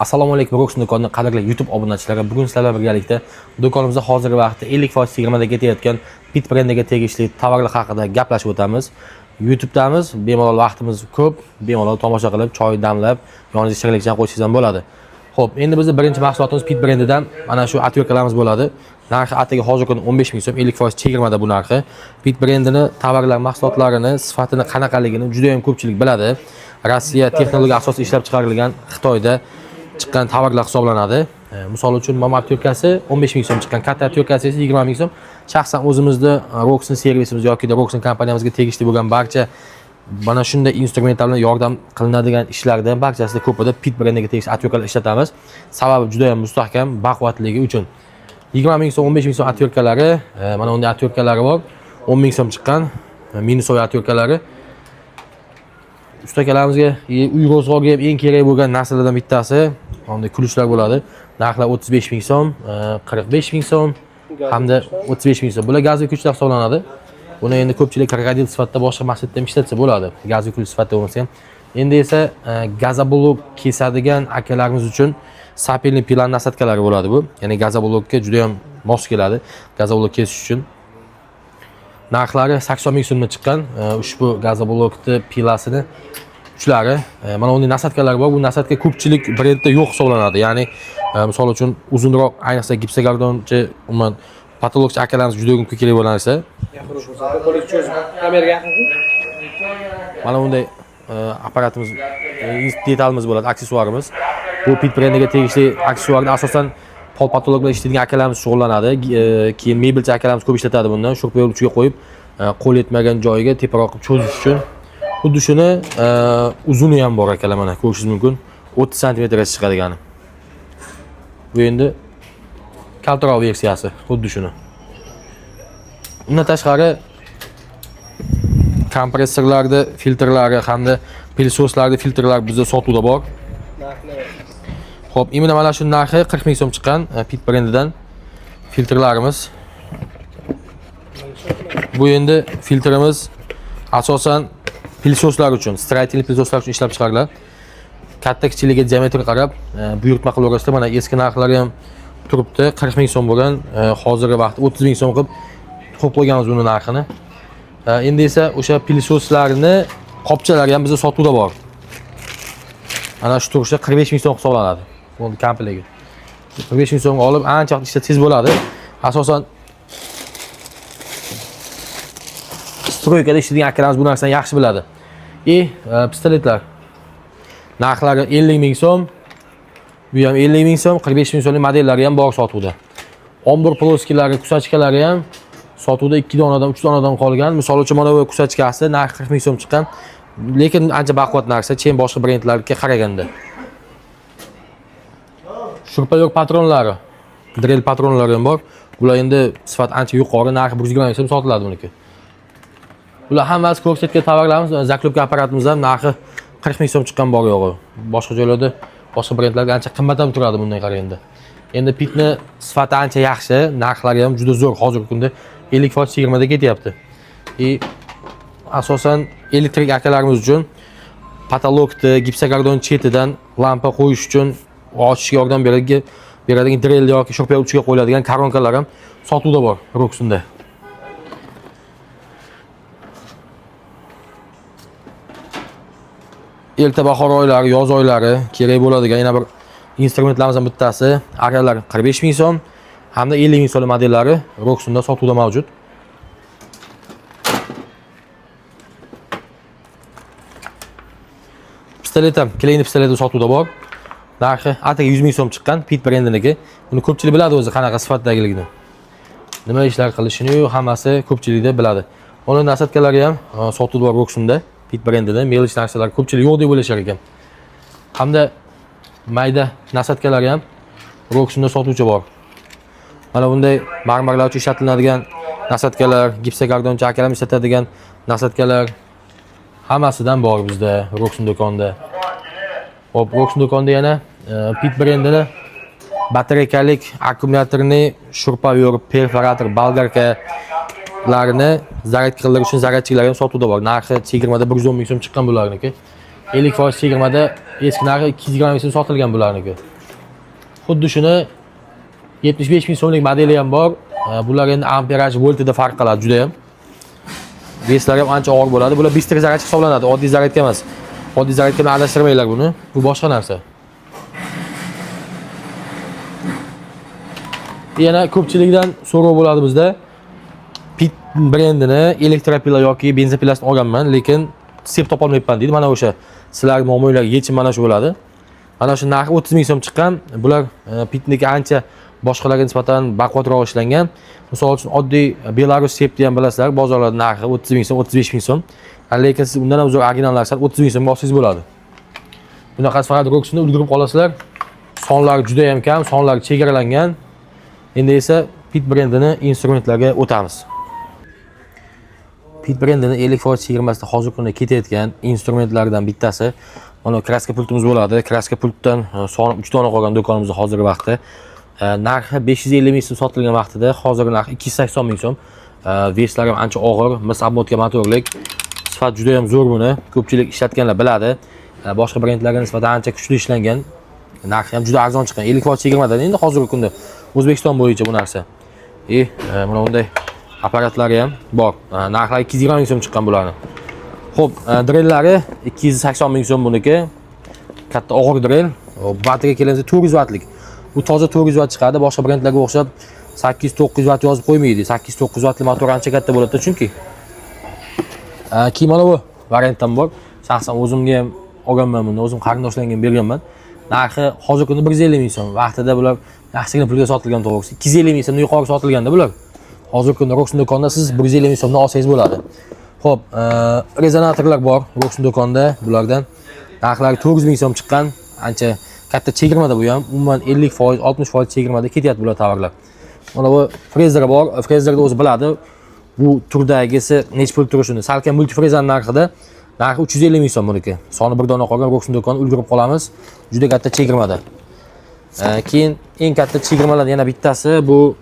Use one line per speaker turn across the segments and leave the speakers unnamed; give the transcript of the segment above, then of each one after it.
Assalomu alaykum Roxon do'konining qadrli YouTube obunachilari. Bugun sizlar bilan birgalikda do'konimizda hozirgi vaqtda 50% chegirmada ketayotgan Pit brendiga tegishli tovarlar haqida gaplashib o'tamiz. YouTube'damiz, bemalol vaqtimiz ko'p, bemalol tomosha qilib, choy damlab, yoningizga shirinlikcha qo'yishingiz ham bo'ladi. Xo'p, endi bizning birinchi mahsulotimiz Pit brendidan mana shu atyorkalarimiz bo'ladi. Narxi atigi hozirgi kunda 15 ming so'm, 50% chegirmada bu narxi. Pit brendini, tovarlar, mahsulotlarini, sifatini qanaqaligini juda ham ko'pchilik biladi. Rossiya texnologiya asosida ishlab chiqarilgan Xitoyda chiqqan tovarlar hisoblanadi. Misol uchun Mama atyorkasi 15 ming so'm chiqqan, katta atyorkasi esa 20 ming so'm. Shaxsan o'zimizda Roxon servisimiz yoki Roxon kompaniyamizga tegishli bo'lgan barcha mana shunday instrumentlar bilan yordam qilinadigan ishlardan barchasida ko'pida Pit brendiga tegishli atyorkalar ishlatamiz. Sababi juda ham mustahkam, baquvvatligi uchun. 20 ming so'm, 15 ming so'm atyorkalari, mana unday atyorkalari bor. 10 ming so'm chiqqan minisoy atyorkalari. Ustakalamizga uy ro'zg'origa ham eng kerak bo'lgan narsalardan bittasi bunday kulishlar bo'ladi. Narxlar 35 ming so'm, 45 ming so'm hamda 35 ming so'm. Bular gazli kulishlar hisoblanadi. Buni endi ko'pchilik krokodil sifatida boshqa maqsadda ham ishlatsa bo'ladi. Gazli kulish sifatida bo'lmasa ham. Endi esa gazoblok kesadigan akalarimiz uchun sapelni pilan nasatkalari bo'ladi bu. Ya'ni gazoblokka juda ham mos keladi. Gazoblok kesish uchun. Narxlari 80 ming so'mdan chiqqan. Ushbu gazoblokni pilasini uchlari, mana bunday nasatkalar bor. Bu nasatka ko'pchilik brendda yo'q hisoblanadi. Ya'ni misol uchun uzunroq, ayniqsa gipsogardonchi, umuman patologchi akalarimiz juda ko'p kerak bo'lgan narsa.
Kameraga yaqin.
Mana bunday apparatimiz, detalimiz bo'ladi, aksessuarimiz. Bu Pit brendiga tegishli aksessuarni asosan pol patologlar ishlaydigan akalarimiz shug'ullanadi. Keyin mebelchi akalarimiz ko'p ishlatadi bundan. Shurpa yo'l uchiga qo'yib, qo'l yetmagan joyiga teparoq qilib cho'zish uchun. Xuddi shuni uzuni ham bor akalar, mana ko'rishingiz mumkin. 30 sm chiqadigani. Bu endi kaltaroq versiyasi, xuddi shuni. Undan tashqari kompressorlarda filtrlari hamda pilsoslarda filtrlar bizda sotuvda bor. Xo'p, imina mana shu narxi 40 ming so'm chiqqan Pit brendidan filtrlarimiz. Bu endi filtrimiz asosan pilsoslar uchun, straytilli pilsoslar uchun ishlab chiqariladi. Katta kichikligiga diametriga qarab buyurtma qilib o'rasida mana eski narxlari ham turibdi. 40 ming so'm bo'lgan, hozirgi vaqtda 30 ming so'm qilib qo'yganmiz uni narxini. Endi esa o'sha pilsoslarni qopchalari ham bizda sotuvda bor. Ana shu turishda 45 ming so'm hisoblanadi. Bu komplegi. 45 ming so'mga olib ancha vaqt ishlatsangiz bo'ladi. Asosan stroykada ishlaydigan akalarimiz bu narsani yaxshi biladi. Pistoletlar. Narxlari 50 ming so'm. Bu ham 50 ming so'm, 45 ming so'mlik modellari ham bor sotuvda. Ombur ploskilari, kusachkalari ham sotuvda 2 donadan, 3 donadan qolgan. Misol uchun mana bu kusachkasi narxi 40 ming so'm chiqqan. Lekin ancha baquvvat narsa, chen boshqa brendlarga qaraganda. Shurpa yo'q patronlari, drill patronlari ham bor. Bular endi sifat ancha yuqori, narxi 120 ming so'm sotiladi buniki. Bular hammasi ko'rsatgan tovarlarimiz, zaklubka apparatimiz ham narxi 40 ming so'm chiqqan bor yo'g'i. Boshqa joylarda, boshqa brendlarga ancha qimmat ham turadi bunday qaraganda. Endi Pitni sifati ancha yaxshi, narxlari ham juda zo'r. Hozirgi kunda 50% chegirmada ketyapti. Asosan elektrik akalarimiz uchun patologni, gipsogardon chetidan lampa qo'yish uchun ochishga yordam beradigan drill yoki shurpa uchiga qo'yiladigan koronkalar ham sotuvda bor Roxonda. Erta bahor oylari, yoz oylari kerak bo'ladigan yana bir instrumentlarimizdan bittasi akalar 45 ming so'm hamda 50 ming so'm modellari Roxonda sotuvda mavjud. Pistolet ham, Klein pistoleti sotuvda bor. Narxi atigi 100 ming so'm chiqqan Pit brendiniki. Buni ko'pchilik biladi o'zi qanaqa sifatdagiligini. Nima ishlar qilishini hammasi ko'pchilikda biladi. Uning nasatkalari ham sotuvda bor Roxonda, Pit brendida. Melish narsalar ko'pchilik yo'q deb o'ylashar ekan. Hamda mayda nasatkalari ham Roxonda sotuvchi bor. Mana bunday marmarlar uchun ishlatiladigan nasatkalar, gipsogardonchi akalarimiz ishlatadigan nasatkalar hammasidan bor bizda Roxon do'konda. Hop, Roxon do'konda yana Pit brendini batareykalik akkumulyatorni shurpa yo'rib, perforator, bolgarkalarini zaryad qilish uchun zaryadchilar ham sotuvda bor. Narxi chegirmada 110 ming so'm chiqqan bularniki. 50% chegirmada eski narxi 220 ming so'm sotilgan bularniki. Xuddi shuni 75 ming so'mlik modeli ham bor. Bular endi amperaj voltida farq qiladi juda ham. Veslari ham ancha og'ir bo'ladi. Bular bistri zaryadka hisoblanadi, oddiy zaryadka emas. Oddiy zaryadka bilan adashtirmanglar buni. Bu boshqa narsa. Yana ko'pchilikdan so'rov bo'ladi bizda. Pit brendini elektropila yoki benzin pilasini olganman, lekin sep topolmayapman deydi. Mana o'sha sizlar muammolarga yechim mana shu bo'ladi. Mana shu narxi 30 ming so'm chiqqan. Bular pitniki ancha boshqalarga nisbatan baquvvatroq ishlangan. Misol uchun oddiy Belarus sepni ham bilasizlar, bozorlarda narxi 30 ming so'm, 35 ming so'm. Lekin siz undan ham zo'r originallarsiz 30 ming so'mga olsangiz bo'ladi. Bunaqasi faqat Roxxon'da ulgurib qolasizlar. Sonlari juda ham kam, sonlari chegaralangan. Endi esa Pit brendini instrumentlarga o'tamiz. Pit brendini 50% chegirmasida hozir kunda ketayotgan instrumentlardan bittasi mana kraska pultimiz bo'ladi. Kraska pultdan son 3 dona qolgan do'konimizda hozirgi vaqtda. Narxi 550 ming so'm sotilgan vaqtida hozirgi narxi 280 ming so'm. Veslari ham ancha og'ir, mis obmotka motorlik. Sifat juda ham zo'r buni. Ko'pchilik ishlatganlar biladi. Boshqa brendlarga nisbatan ancha kuchli ishlangan. Narxi ham juda arzon chiqqan. 50% chegirmadan endi hozirgi kunda O'zbekiston bo'yicha bu narsa. Mana bunday apparatlari ham bor. Narxlari 220 ming so'm chiqqan bularni. Xo'p, drellari 280 ming so'm buniki. Katta og'ir drell. Batareyga kelganda 400 wattlik. Bu toza 400 watt chiqadi. Boshqa brendlarga o'xshab 8-900 watt yozib qo'ymaydi. 8-900 wattli motor ancha katta bo'ladi chunki. Keyin mana bu variantdan bor. Shaxsan o'zimga ham olganman buni, o'zim qarindoshlarga berganman. Narxi hozir kunda 150 ming so'm. Vaqtida bular yaxshigina pulga sotilgan to'g'risi. 250 ming so'mdan yuqori sotilganda bular. Hozir kunda Roxxon do'konda siz 150 ming so'mdan olsangiz bo'ladi. Xo'p, rezonatorlar bor Roxxon do'konda. Bulardan narxlari 400 ming so'm chiqqan. Ancha katta chegirmada bu ham. Umuman 50%, 60% chegirmada ketyapti bular tovarlar. Mana bu frezer bor. Frezerni o'zi biladi. Bu turdagisi nech pul turishini. Salkam multifrezerning narxida. Narxi 350 ming so'm buniki. Soni bir dona qolgan Roxxon do'koni ulgurib qolamiz. Juda katta chegirmada. Keyin eng katta chegirmalardan yana bittasi bu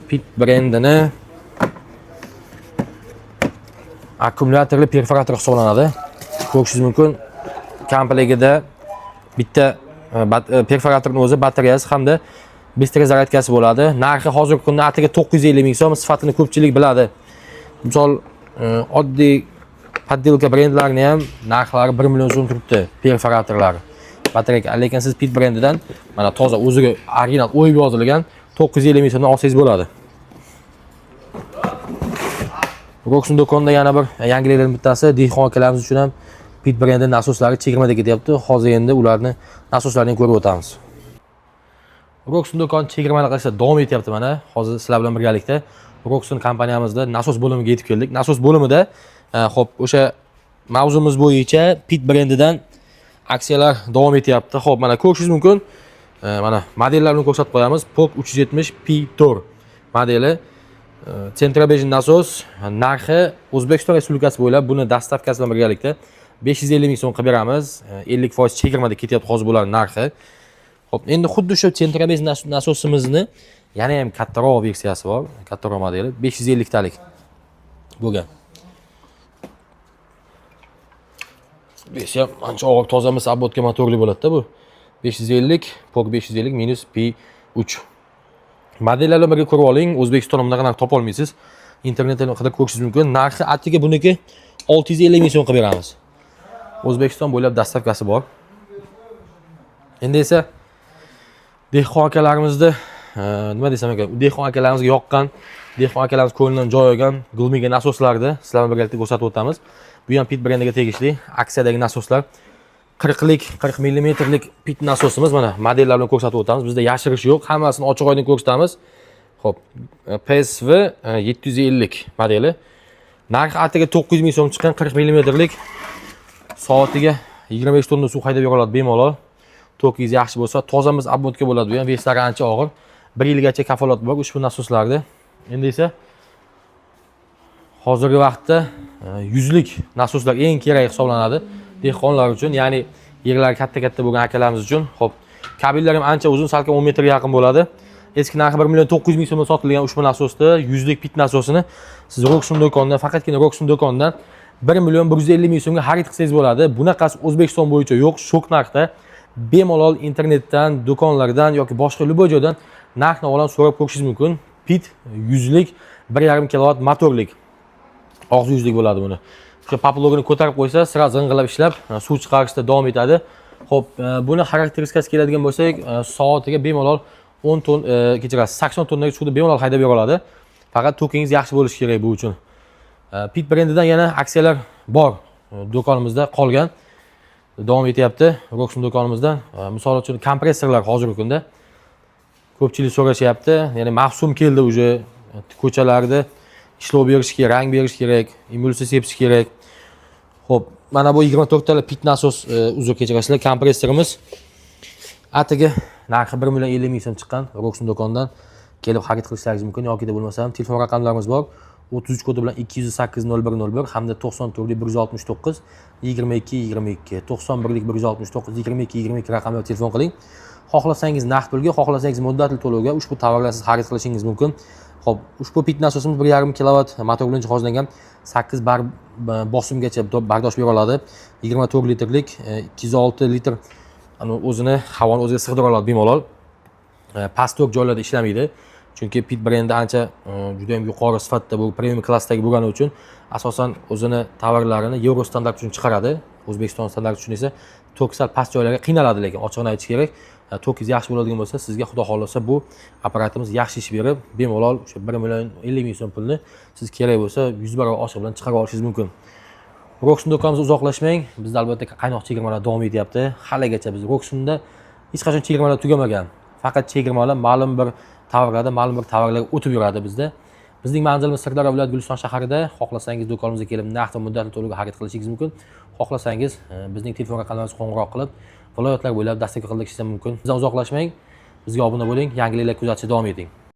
Pit brendini akkumulyatorli perforator hisoblanadi. Ko'rishingiz mumkin. Komplektida bitta perforatorning o'zi, batareyasi hamda bistri zaryadkasi bo'ladi. Narxi hozirgi kunda atiga 950 ming so'm. Sifatini ko'pchilik biladi. Misol oddiy poddelka brendlarini ham narxlari 1 million so'm turibdi, perforatorlari. Batareyka, lekin siz Pit brendidan mana toza o'ziga original o'yib yozilgan 950 ming so'mdan olsangiz bo'ladi. Roxxon do'konida yana bir yangiliklardan bittasi dehqon akalarimiz uchun ham Pit brendi nasoslari chegirmada ketyapti. Hozir endi ularni nasoslarini ko'rib o'tamiz. Roxxon do'koni chegirmada qilishda davom etyapti mana. Hozir sizlar bilan birgalikda Roxxon kompaniyamizda nasos bo'limiga yetib keldik. Nasos bo'limida xo'p, o'sha mavzumiz bo'yicha Pit brendidan aksiyalar davom etyapti. Xo'p, mana ko'rishingiz mumkin. Mana modellarini ko'rsatib qo'yamiz. POK 370 P4 modeli. Centrobej nasos narxi O'zbekiston Respublikasi bo'ylab buni dastavkasi bilan birgalikda 550 ming so'm qilib beramiz. 50% chegirmada ketyapti hozir bular narxi. Xo'p, endi xuddi shu Centrobej nasosimizni yana ham kattaroq versiyasi bor, kattaroq modeli 550 talik bo'lgan. Versiya ancha og'ir, toza mis obmotka motorli bo'ladi-da bu. 550, POK 550 minus P3. Modellarni birga ko'rib oling. O'zbekistonda bunaqa narx topa olmaysiz. Internetdan qidirib ko'rishingiz mumkin. Narxi atiga buniki 650 ming so'm qilib beramiz. O'zbekiston bo'ylab dastavkasi bor. Endi esa dehqon akalarimizni nima desam ekan, dehqon akalarimizga yoqqan, dehqon akalarimiz ko'nglidan joy olgan Gulmiga nasoslarni sizlar bilan birgalikda ko'rsatib o'tamiz. Bu ham Pit brendiga tegishli aksiyadagi nasoslar. 40lik, 40 mmlik Pit nasosimiz mana modellar bilan ko'rsatib o'tamiz. Bizda yashirish yo'q, hammasini ochiq oydin ko'rsatamiz. Xo'p, PSV 750 modeli. Narxi atiga 900 ming so'm chiqqan 40 mmlik. Soatiga 25 tonna suv haydab yura oladi bemalol. Tokingiz yaxshi bo'lsa, tozamiz obmotka bo'ladi bu ham. Veslari ancha og'ir. 1 yilgacha kafolat bor ushbu nasoslarda. Endi esa hozirgi vaqtda 100lik nasoslar eng kerak hisoblanadi dehqonlar uchun, ya'ni yerlari katta-katta bo'lgan akalarimiz uchun. Xo'p, kabellar ham ancha uzun, salkam 10 metrga yaqin bo'ladi. Eski narxi 1 million 900 ming so'mga sotilgan ushbu nasosni 100lik Pit nasosini siz Roxxon do'konidan, faqatgina Roxxon do'konidan 1 million 150 ming so'mga xarid qilsangiz bo'ladi. Bunaqasi O'zbekiston bo'yicha yo'q, shok narxda bemalol internetdan, do'konlardan yoki boshqa любой joydan narx-navolarni so'rab ko'rishingiz mumkin. Pit 100 lik 1,5 kW motorlik. Og'zi yuzlik bo'ladi buni. O'sha poplogini ko'tarib qo'ysa, sirasi g'ing'illab ishlab, suv chiqarishda davom etadi. Xo'p, buni xarakteristikasiga keladigan bo'lsak, soatiga bemalol 10 ton, kechirasiz, 80 tonnaga suvni bemalol haydab yura oladi. Faqat tokingiz yaxshi bo'lishi kerak bu uchun. Pit brendidan yana aksiyalar bor. Do'konimizda qolgan. Davom etyapti. Roxon do'konimizda, misol uchun kompressorlar hozirgi kunda ko'pchilik so'rashyapti. Ya'ni mavsum keldi uje. Ko'chalarda ishlov berish kerak, rang berish kerak, emulsiya sepish kerak. Xo'p, mana bu 24 tala pit nasos uzr kechirasizlar, kompressorimiz. Atigi narxi 1,50 ming so'm chiqqan Roxon do'kondan kelib xarid qilishlaringiz mumkin yoki da bo'lmasa ham telefon raqamlarimiz bor. 33 kodi bilan 208 0101 hamda 94 169 22 22 91 169 22 22 raqamga telefon qiling. Xohlasangiz naqd pulga, xohlasangiz muddatli to'lovga ushbu tovarlarsiz xarid qilishingiz mumkin. Xo'p, ushbu pit nasosimiz 1,5 kW motor bilan jihozlangan 8 bar bosimgacha bardosh bera oladi. 24 litrlik 206 litr o'zini havoni o'ziga sig'dira oladi bemalol. Pastok joylarda ishlamaydi. Chunki pit brendi ancha juda ham yuqori sifatda bu premium klassdagi bo'lgani uchun asosan o'zini tovarlarini Euro standart uchun chiqaradi. O'zbekiston standarti uchun esa tok sal past joylarga qiynaladi, lekin ochiqni aytish kerak. Tokingiz yaxshi bo'ladigan bo'lsa, sizga xudo xolasa bu apparatimiz yaxshi ish berib, bemalol o'sha 1,50 ming so'm pulni siz kerak bo'lsa 100 barobar oshig'i bilan chiqarib olishingiz mumkin. Roxon do'konimizga uzoqlashmang. Bizda albatta qaynoq chegirmalar davom etyapti. Haligacha biz Roxonda hech qachon chegirmalar tugamagan. Faqat chegirmalar ma'lum bir tovarlarga o'tib yuradi bizda. Bizning manzilimiz Sirdaryo viloyati Guliston shahrida. Xohlasangiz do'konimizga kelib naqd va muddatli to'lovga xarid qilishingiz mumkin. Xohlasangiz bizning telefon raqamlarimizga qo'ng'iroq qilib, viloyatlar bo'ylab dasturga qilishingiz mumkin. Bizdan uzoqlashmang. Bizga obuna bo'ling, yangiliklar kuzatishda davom eting.